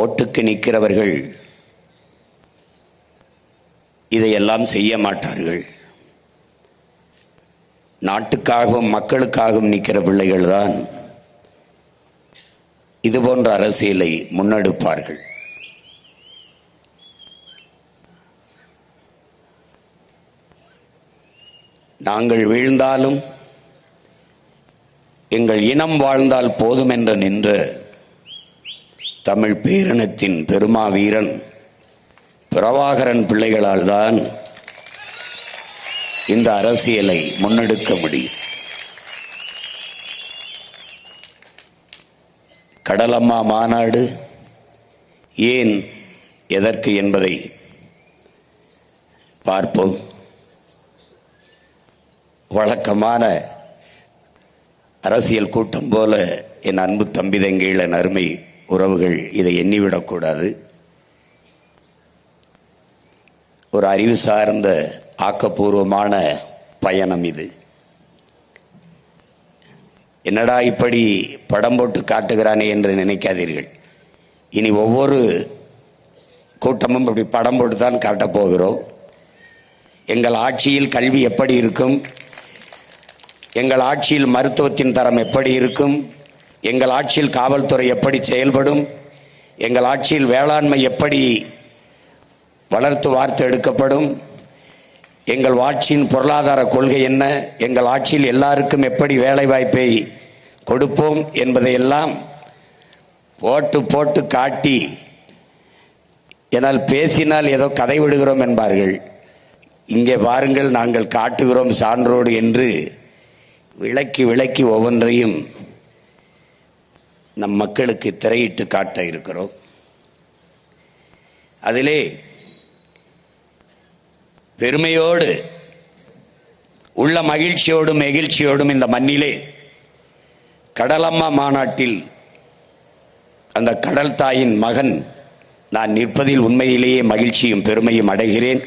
ஓட்டுக்கு நிற்கிறவர்கள் இதையெல்லாம் செய்ய மாட்டார்கள். நாட்டுக்காகவும் மக்களுக்காகவும் நிற்கிற பிள்ளைகள் தான் இது போன்ற அரசியலை முன்னெடுப்பார்கள். நாங்கள் வீழ்ந்தாலும் எங்கள் இனம் வாழ்ந்தால் போதும் என்று நின்ற தமிழ் பேரினத்தின் பெருமாவீரன் பிரபாகரன் பிள்ளைகளால் தான் இந்த அரசியலை முன்னெடுக்க முடியும். கடலம்மா மாநாடு ஏன் எதற்கு என்பதை பார்ப்போம். வழக்கமான அரசியல் கூட்டம் போல என் அன்பு தம்பி தங்கைகள், என் அருமை உறவுகள் இதை எண்ணிவிடக்கூடாது. ஒரு அறிவு சார்ந்த ஆக்கப்பூர்வமான பயணம் இது. என்னடா இப்படி படம் போட்டு காட்டுகிறானே என்று நினைக்காதீர்கள். இனி ஒவ்வொரு கூட்டமும் இப்படி படம் போட்டு தான் காட்டப் போகிறோம். எங்கள் ஆட்சியில் கல்வி எப்படி இருக்கும், எங்கள் ஆட்சியில் மருத்துவத்தின் தரம் எப்படி இருக்கும், எங்கள் ஆட்சியில் காவல்துறை எப்படி செயல்படும், எங்கள் ஆட்சியில் வேளாண்மை எப்படி வளர்த்து வார்த்து எடுக்கப்படும், எங்கள் ஆட்சியின் பொருளாதார கொள்கை என்ன, எங்கள் ஆட்சியில் எல்லாருக்கும் எப்படி வேலை வாய்ப்பை கொடுப்போம் என்பதையெல்லாம் போட்டு போட்டு காட்டி, என்னால் பேசினால் ஏதோ கதை விடுகிறோம் என்பார்கள். இங்கே பாருங்கள், நாங்கள் காட்டுகிறோம் சான்றோடு என்று விளக்கி விளக்கி ஒவ்வொன்றையும் நம் மக்களுக்கு திரையிட்டு காட்ட இருக்கிறோம். அதிலே பெருமையோடு உள்ள மகிழ்ச்சியோடும் நெகிழ்ச்சியோடும் இந்த மண்ணிலே கடலம்மா மாநாட்டில் அந்த கடல் தாயின் மகன் நான் நிற்பதில் உண்மையிலேயே மகிழ்ச்சியும் பெருமையும் அடைகிறேன்.